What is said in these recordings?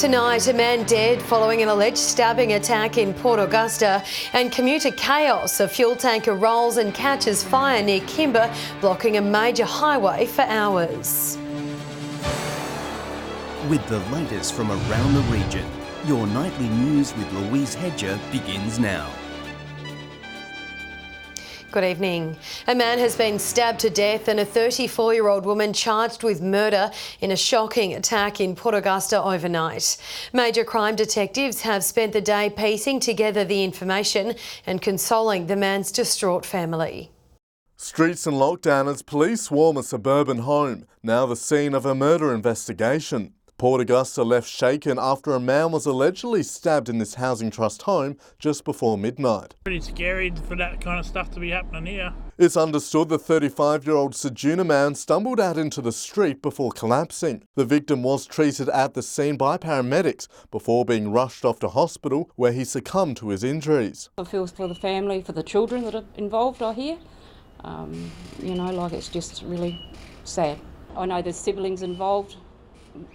Tonight, a man dead following an alleged stabbing attack in Port Augusta, and commuter chaos. A fuel tanker rolls and catches fire near Kimba, blocking a major highway for hours. With the latest from around the region, your nightly news with Louise Hedger begins now. Good evening. A man has been stabbed to death and a 34-year-old woman charged with murder in a shocking attack in Port Augusta overnight. Major crime detectives have spent the day piecing together the information and consoling the man's distraught family. Streets in lockdown as police swarm a suburban home, now the scene of a murder investigation. Port Augusta left shaken after a man was allegedly stabbed in this housing trust home just before midnight. Pretty scary for that kind of stuff to be happening here. It's understood the 35-year-old Ceduna man stumbled out into the street before collapsing. The victim was treated at the scene by paramedics before being rushed off to hospital where he succumbed to his injuries. I feel for the family, for the children that are involved, I hear. It's just really sad. I know there's siblings involved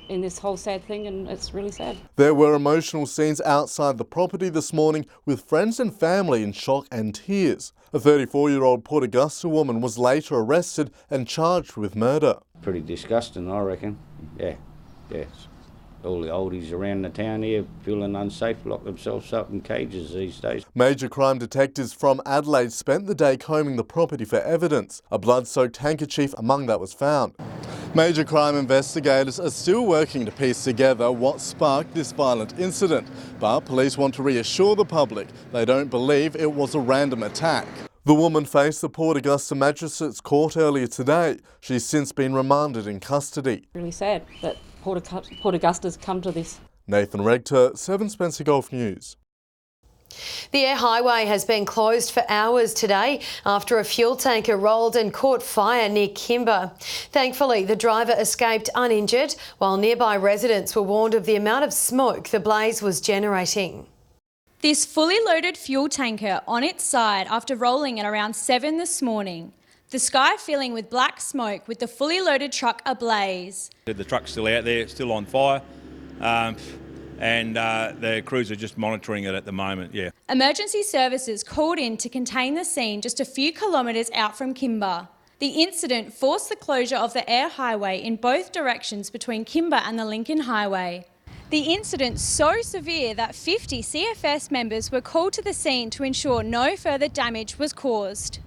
in this whole sad thing, and it's really sad. There were emotional scenes outside the property this morning with friends and family in shock and tears. A 34-year-old Port Augusta woman was later arrested and charged with murder. Pretty disgusting, I reckon. Yeah. All the oldies around the town here feeling unsafe, lock themselves up in cages these days. Major crime detectives from Adelaide spent the day combing the property for evidence. A blood-soaked handkerchief among that was found. Major crime investigators are still working to piece together what sparked this violent incident, but police want to reassure the public they don't believe it was a random attack. The woman faced the Port Augusta Magistrates Court earlier today. She's since been remanded in custody. Really sad that Port Augusta's come to this. Nathan Rector, 7 Spencer Gulf News. The Air Highway has been closed for hours today after a fuel tanker rolled and caught fire near Kimba. Thankfully, the driver escaped uninjured, while nearby residents were warned of the amount of smoke the blaze was generating. This fully loaded fuel tanker on its side after rolling at around 7 this morning. The sky filling with black smoke with the fully loaded truck ablaze. The truck's still out there, still on fire. And the crews are just monitoring it at the moment, yeah. Emergency services called in to contain the scene just a few kilometres out from Kimba. The incident forced the closure of the Air Highway in both directions between Kimba and the Lincoln Highway. The incident so severe that 50 CFS members were called to the scene to ensure no further damage was caused.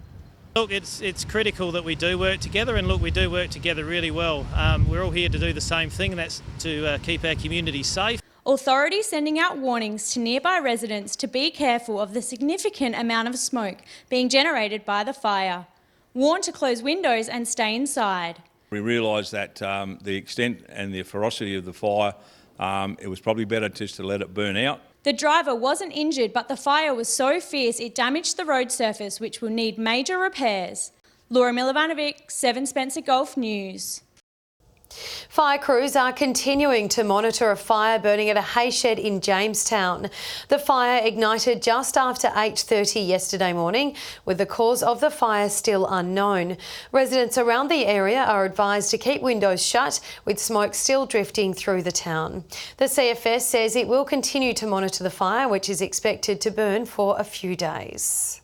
Look, it's critical that we do work together, and look, we do work together really well. We're all here to do the same thing, and that's to keep our community safe. Authorities sending out warnings to nearby residents to be careful of the significant amount of smoke being generated by the fire. Warned to close windows and stay inside. We realised that the extent and the ferocity of the fire, it was probably better just to let it burn out. The driver wasn't injured, but the fire was so fierce it damaged the road surface, which will need major repairs. Laura Milovanovic, 7 Spencer Gulf News. Fire crews are continuing to monitor a fire burning at a hay shed in Jamestown. The fire ignited just after 8:30 yesterday morning, with the cause of the fire still unknown. Residents around the area are advised to keep windows shut, with smoke still drifting through the town. The CFS says it will continue to monitor the fire, which is expected to burn for a few days.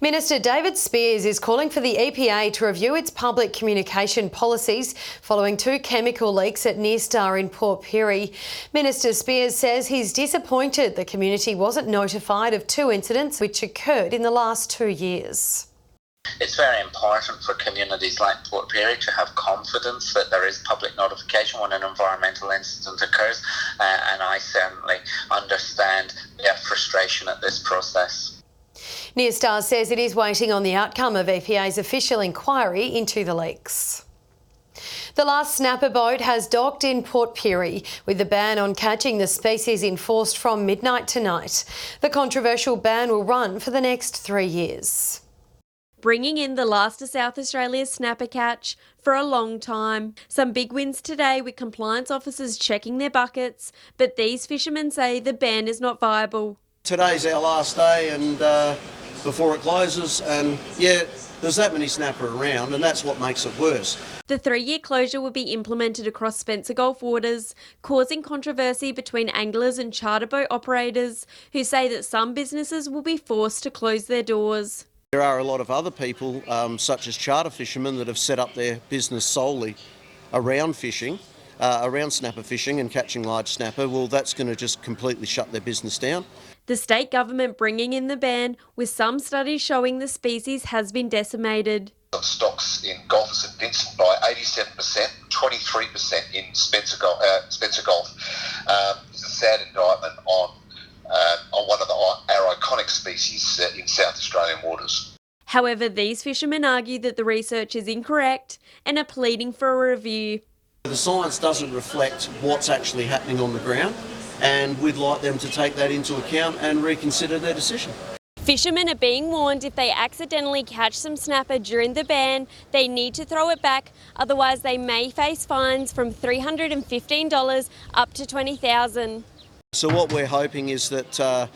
Minister David Speers is calling for the EPA to review its public communication policies following 2 chemical leaks at Nyrstar in Port Pirie. Minister Speers says he's disappointed the community wasn't notified of 2 incidents which occurred in the last 2 years. It's very important for communities like Port Pirie to have confidence that there is public notification when an environmental incident occurs, and I certainly understand their frustration at this process. Nyrstar says it is waiting on the outcome of EPA's official inquiry into the leaks. The last snapper boat has docked in Port Pirie, with the ban on catching the species enforced from midnight tonight. The controversial ban will run for the next 3 years. Bringing in the last of South Australia's snapper catch for a long time. Some big wins today with compliance officers checking their buckets, but these fishermen say the ban is not viable. Today's our last day, and before it closes, and yeah, there's that many snapper around, and that's what makes it worse. The 3-year closure will be implemented across Spencer Gulf waters, causing controversy between anglers and charter boat operators who say that some businesses will be forced to close their doors. There are a lot of other people, such as charter fishermen, that have set up their business solely around fishing, around snapper fishing and catching large snapper. Well, that's going to just completely shut their business down. The state government bringing in the ban, with some studies showing the species has been decimated. Stocks in Gulf of St Vincent by 87%, 23% in Spencer Gulf. It's a sad indictment on one of our iconic species in South Australian waters. However, these fishermen argue that the research is incorrect and are pleading for a review. The science doesn't reflect what's actually happening on the ground, and we'd like them to take that into account and reconsider their decision. Fishermen are being warned if they accidentally catch some snapper during the ban, they need to throw it back, otherwise they may face fines from $315 up to $20,000. So what we're hoping is that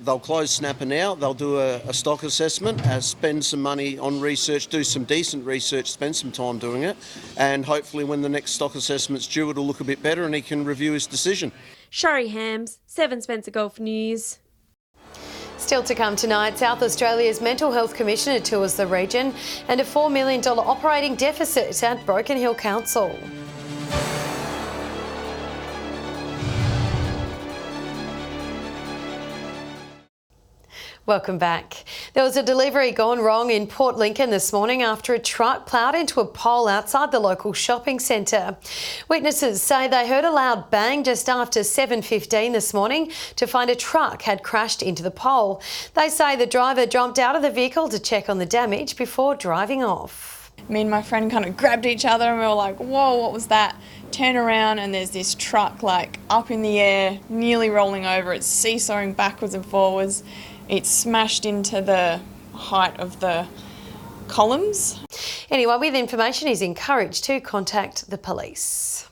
they'll close snapper now, they'll do a stock assessment, spend some money on research, do some decent research, spend some time doing it, and hopefully when the next stock assessment's due it'll look a bit better and he can review his decision. Shari Hams, 7 Spencer Gulf News. Still to come tonight, South Australia's Mental Health Commissioner tours the region and a $4 million operating deficit at Broken Hill Council. Welcome back. There was a delivery gone wrong in Port Lincoln this morning after a truck ploughed into a pole outside the local shopping centre. Witnesses say they heard a loud bang just after 7:15 this morning to find a truck had crashed into the pole. They say the driver jumped out of the vehicle to check on the damage before driving off. Me and my friend kind of grabbed each other and we were like, whoa, what was that? Turn around and there's this truck like up in the air, nearly rolling over. It's seesawing backwards and forwards. It's smashed into the height of the columns. Anyone with information is encouraged to contact the police.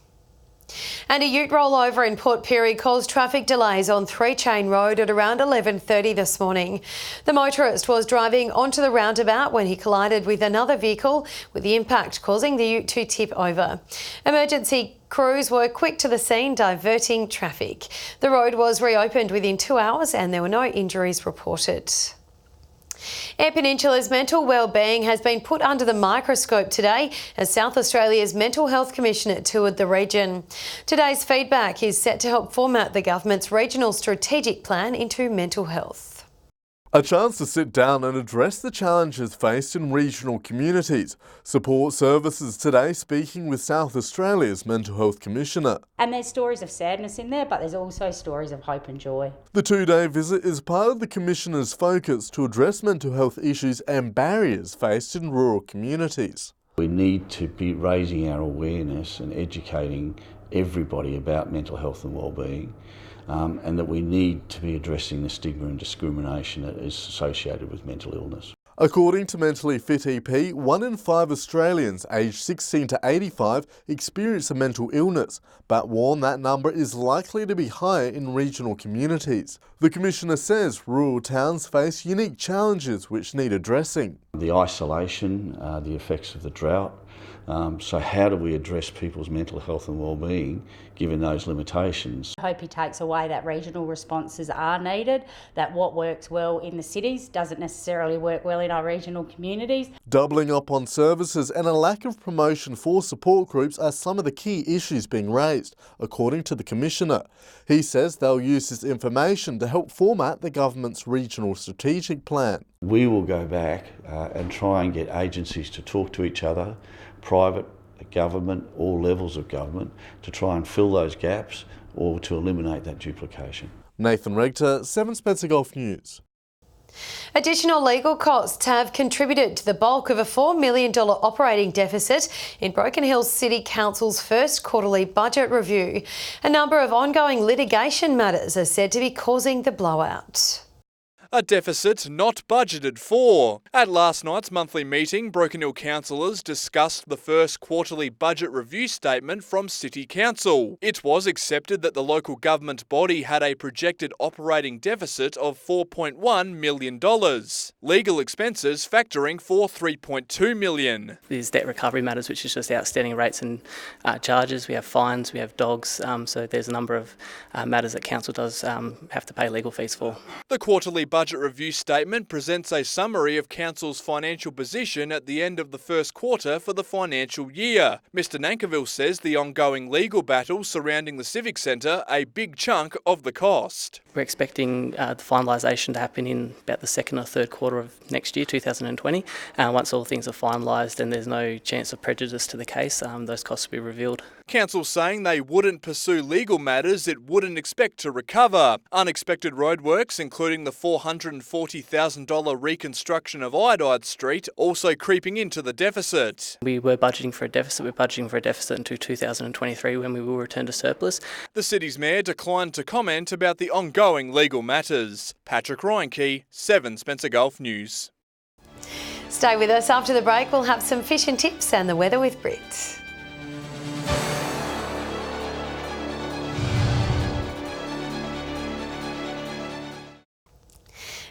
And a ute rollover in Port Pirie caused traffic delays on 3 Chain Road at around 11:30 this morning. The motorist was driving onto the roundabout when he collided with another vehicle, with the impact causing the ute to tip over. Emergency crews were quick to the scene, diverting traffic. The road was reopened within 2 hours and there were no injuries reported. Eyre Peninsula's mental wellbeing has been put under the microscope today as South Australia's Mental Health Commissioner toured the region. Today's feedback is set to help format the government's regional strategic plan into mental health. A chance to sit down and address the challenges faced in regional communities. Support Services today speaking with South Australia's Mental Health Commissioner. And there's stories of sadness in there, but there's also stories of hope and joy. The 2-day visit is part of the Commissioner's focus to address mental health issues and barriers faced in rural communities. We need to be raising our awareness and educating everybody about mental health and wellbeing. And that we need to be addressing the stigma and discrimination that is associated with mental illness. According to Mentally Fit EP, 1 in 5 Australians aged 16 to 85 experience a mental illness, but warn that number is likely to be higher in regional communities. The Commissioner says rural towns face unique challenges which need addressing. The isolation, the effects of the drought. So how do we address people's mental health and wellbeing given those limitations? I hope he takes away that regional responses are needed, that what works well in the cities doesn't necessarily work well in our regional communities. Doubling up on services and a lack of promotion for support groups are some of the key issues being raised, according to the Commissioner. He says they'll use this information to help format the government's regional strategic plan. We will go back and try and get agencies to talk to each other, private, government, all levels of government, to try and fill those gaps or to eliminate that duplication. Nathan Regter, 7 Spencer Gulf News. Additional legal costs have contributed to the bulk of a $4 million operating deficit in Broken Hill City Council's first quarterly budget review. A number of ongoing litigation matters are said to be causing the blowout. a deficit not budgeted for. At last night's monthly meeting, Broken Hill councillors discussed the first quarterly budget review statement from City Council. It was accepted that the local government body had a projected operating deficit of $4.1 million. Legal expenses factoring for $3.2 million. There's debt recovery matters, which is just outstanding rates and charges. We have fines, we have dogs, so there's a number of matters that council does have to pay legal fees for. The quarterly budget review statement presents a summary of council's financial position at the end of the first quarter for the financial year. Mr Nankivell says the ongoing legal battle surrounding the Civic Centre a big chunk of the cost. We're expecting the finalisation to happen in about the second or third quarter of next year, 2020. Once all things are finalised and there's no chance of prejudice to the case, those costs will be revealed. Council saying they wouldn't pursue legal matters it wouldn't expect to recover. Unexpected roadworks, including the $440,000 reconstruction of Iodide Street, also creeping into the deficit. We were budgeting for a deficit. We're budgeting for a deficit until 2023 when we will return to surplus. The city's mayor declined to comment about the ongoing legal matters. Patrick Reinke, 7 Spencer Gulf News. Stay with us. After the break, we'll have some fish and tips and the weather with Brit.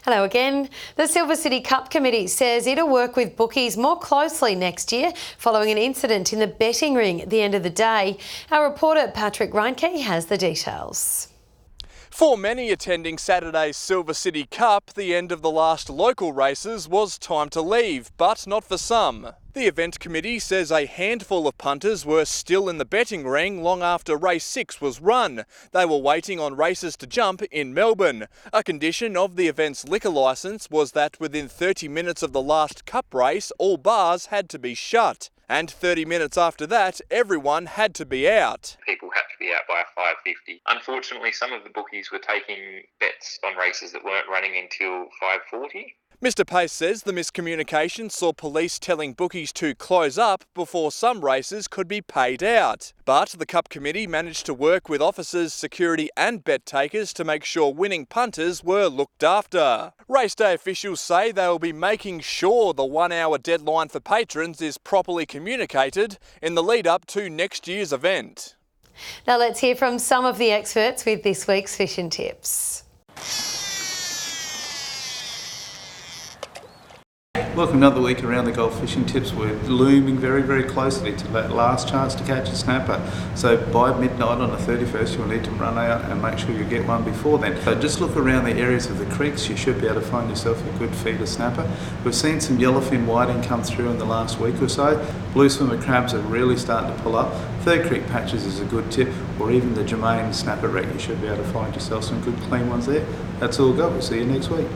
Hello again. The Silver City Cup Committee says it'll work with bookies more closely next year following an incident in the betting ring at the end of the day. Our reporter Patrick Reinke has the details. For many attending Saturday's Silver City Cup, the end of the last local races was time to leave, but not for some. The event committee says a handful of punters were still in the betting ring long after race 6 was run. They were waiting on races to jump in Melbourne. A condition of the event's liquor licence was that within 30 minutes of the last cup race, all bars had to be shut. And 30 minutes after that, everyone had to be out. People had to be out by 5:50. Unfortunately, some of the bookies were taking bets on races that weren't running until 5:40. Mr Pace says the miscommunication saw police telling bookies to close up before some races could be paid out. But the Cup Committee managed to work with officers, security and bet takers to make sure winning punters were looked after. Race day officials say they will be making sure the 1 hour deadline for patrons is properly communicated in the lead up to next year's event. Now let's hear from some of the experts with this week's Fish and Tips. Welcome another week around the Gulf Fishing Tips. We're looming very, very closely to that last chance to catch a snapper. So by midnight on the 31st, you'll need to run out and make sure you get one before then. So just look around the areas of the creeks. You should be able to find yourself a good feeder snapper. We've seen some yellowfin whiting come through in the last week or so. Blue swimmer crabs are really starting to pull up. Third creek patches is a good tip, or even the Germain snapper wreck. You should be able to find yourself some good clean ones there. That's all got. We'll see you next week.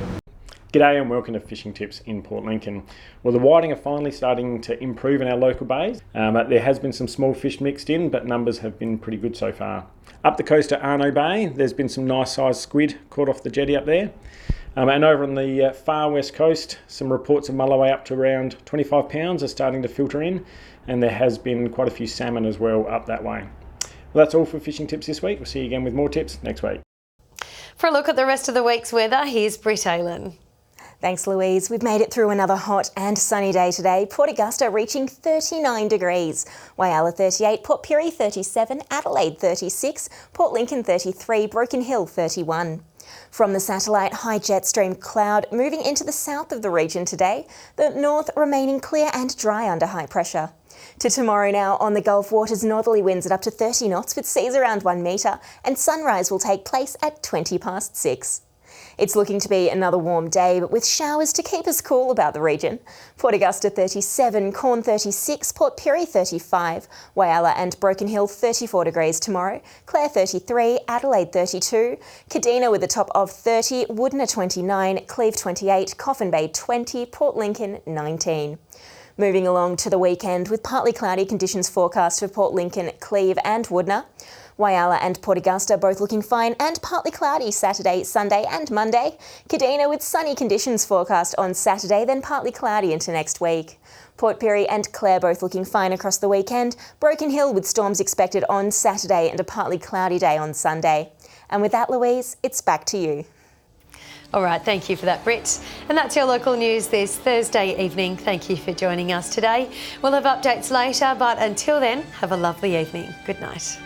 G'day and welcome to Fishing Tips in Port Lincoln. Well, the whiting are finally starting to improve in our local bays. There has been some small fish mixed in, but numbers have been pretty good so far. Up the coast at Arno Bay, there's been some nice sized squid caught off the jetty up there. And over on the far west coast, some reports of mulloway up to around 25 pounds are starting to filter in, and there has been quite a few salmon as well up that way. Well, that's all for Fishing Tips this week. We'll see you again with more tips next week. For a look at the rest of the week's weather, here's Brit Aylen. Thanks, Louise. We've made it through another hot and sunny day today. Port Augusta reaching 39 degrees. Whyalla 38, Port Pirie 37, Adelaide 36, Port Lincoln 33, Broken Hill 31. From the satellite, high jet stream cloud moving into the south of the region today, the north remaining clear and dry under high pressure. To tomorrow now, on the Gulf waters, northerly winds at up to 30 knots with seas around 1 metre, and sunrise will take place at 6:20. It's looking to be another warm day, but with showers to keep us cool about the region. Port Augusta 37, Corn 36, Port Pirie 35, Whyalla and Broken Hill 34 degrees tomorrow, Clare 33, Adelaide 32, Kadina with a top of 30, Woodner 29, Cleve 28, Coffin Bay 20, Port Lincoln 19. Moving along to the weekend with partly cloudy conditions forecast for Port Lincoln, Cleve and Woodner. Whyalla and Port Augusta both looking fine and partly cloudy Saturday, Sunday and Monday. Kadina with sunny conditions forecast on Saturday, then partly cloudy into next week. Port Pirie and Clare both looking fine across the weekend. Broken Hill with storms expected on Saturday and a partly cloudy day on Sunday. And with that, Louise, it's back to you. All right, thank you for that, Britt. And that's your local news this Thursday evening. Thank you for joining us today. We'll have updates later, but until then, have a lovely evening. Good night.